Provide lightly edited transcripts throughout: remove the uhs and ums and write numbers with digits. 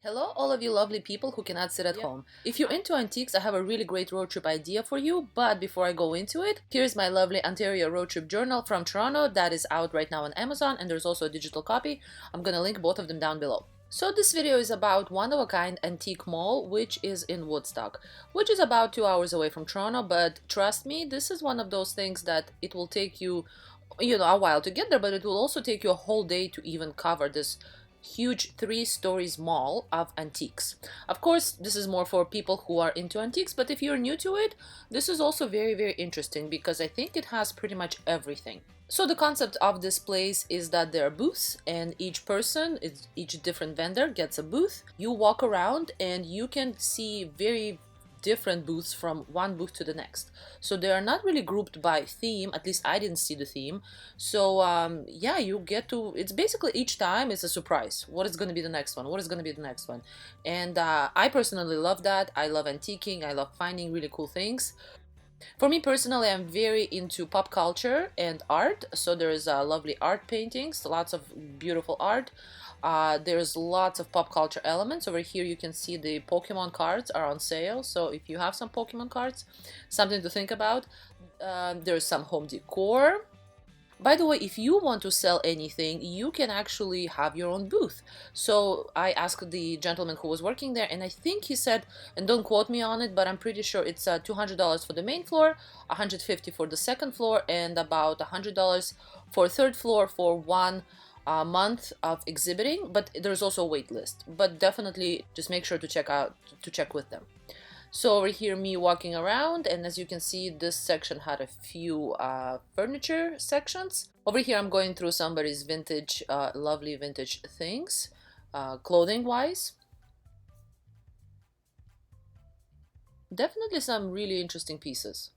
Hello, all of you lovely people who cannot sit at home. If you're into antiques, I have a really great road trip idea for you, but before I go into it, here's my lovely Ontario road trip journal from Toronto that is out right now on Amazon, and there's also a digital copy. I'm gonna link both of them down below. So this video is about one-of-a-kind antique mall, which is in Woodstock, which is about 2 hours away from Toronto, but trust me, this is one of those things that it will take you, a while to get there, but it will also take you a whole day to even cover this huge 3 stories mall of antiques. Of course, this is more for people who are into antiques, but if you're new to it, this is also very, very interesting because I think it has pretty much everything. So the concept of this place is that there are booths, and each different vendor gets a booth. You walk around and you can see very different booths from one booth to the next. So they are not really grouped by theme, at least I didn't see the theme. So yeah, you get to, it's basically each time it's a surprise. What is going to be the next one? What is going to be the next one? And I personally love that. I love antiquing. I love finding really cool things. For me personally, I'm very into pop culture and art, so there's lovely art paintings, lots of beautiful art. There's lots of pop culture elements. Over here you can see the Pokemon cards are on sale, so if you have some Pokemon cards, something to think about. There's some home decor. By the way, if you want to sell anything, you can actually have your own booth. So I asked the gentleman who was working there, and I think he said, and don't quote me on it, but I'm pretty sure it's $200 for the main floor, $150 for the second floor, and about $100 for third floor for one month of exhibiting. But there's also a wait list. But definitely just make sure to check with them. So over here, me walking around, and as you can see, this section had a few furniture sections. Over here, I'm going through somebody's vintage, lovely vintage things, clothing-wise. Definitely some really interesting pieces.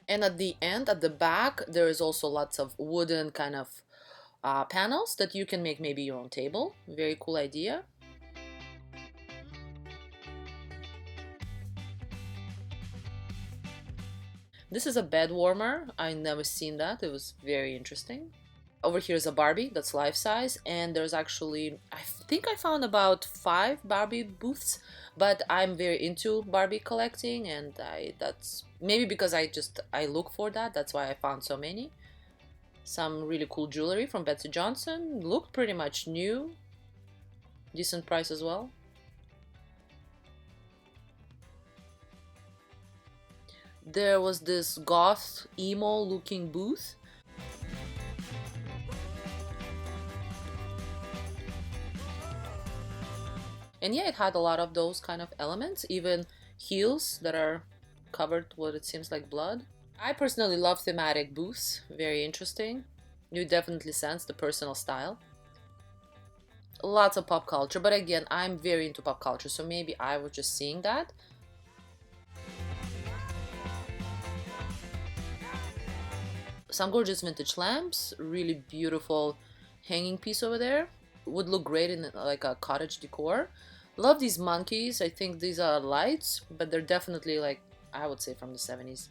And at the end, at the back, there is also lots of wooden kind of panels that you can make maybe your own table. Very cool idea. This is a bed warmer. I never seen that. It was very interesting. Over here is a Barbie that's life size, and there's actually, I think I found about 5 Barbie booths, but I'm very into Barbie collecting, and that's maybe because I look for that. That's why I found so many. Some really cool jewelry from Betsy Johnson, looked pretty much new, decent price as well. There was this goth emo looking booth. And yeah, it had a lot of those kind of elements, even heels that are covered what it seems like blood. I personally love thematic booths, very interesting. You definitely sense the personal style. Lots of pop culture, but again, I'm very into pop culture, so maybe I was just seeing that. Some gorgeous vintage lamps, really beautiful hanging piece over there. Would look great in like a cottage decor. Love these monkeys. I think these are lights, but they're definitely, like, I would say from the 70s.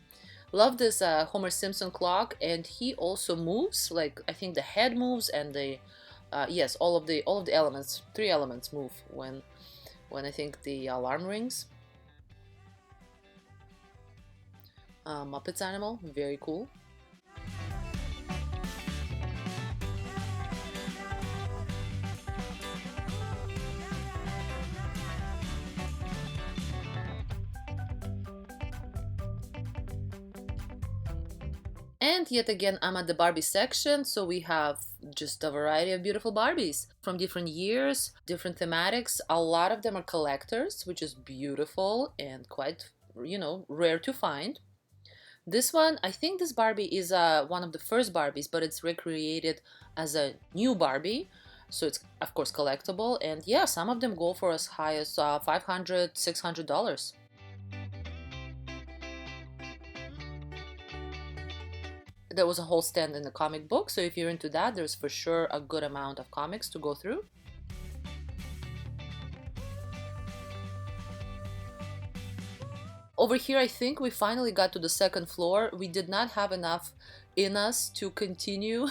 Love this Homer Simpson clock, and he also moves. Like, I think the head moves, and the yes, all of the elements, 3 elements move when I think the alarm rings. Muppets animal, very cool. And yet again, I'm at the Barbie section, so we have just a variety of beautiful Barbies from different years, different thematics. A lot of them are collectors, which is beautiful and quite, rare to find. This one, I think this Barbie is one of the first Barbies, but it's recreated as a new Barbie. So it's, of course, collectible. And yeah, some of them go for as high as $500, $600. There was a whole stand in the comic book, so if you're into that, there's for sure a good amount of comics to go through. Over here, I think we finally got to the second floor. We did not have enough in us to continue,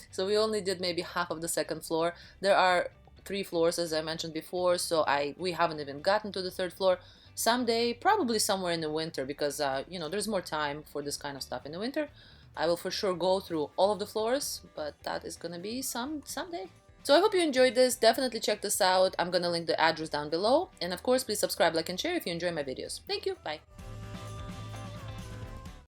so we only did maybe half of the second floor. There are 3 floors, as I mentioned before, so we haven't even gotten to the 3rd floor. Someday, probably somewhere in the winter, because you know, there's more time for this kind of stuff in the winter. I will for sure go through all of the floors, but that is gonna be someday. So I hope you enjoyed this. Definitely check this out. I'm gonna link the address down below. And of course, please subscribe, like, and share if you enjoy my videos. Thank you. Bye.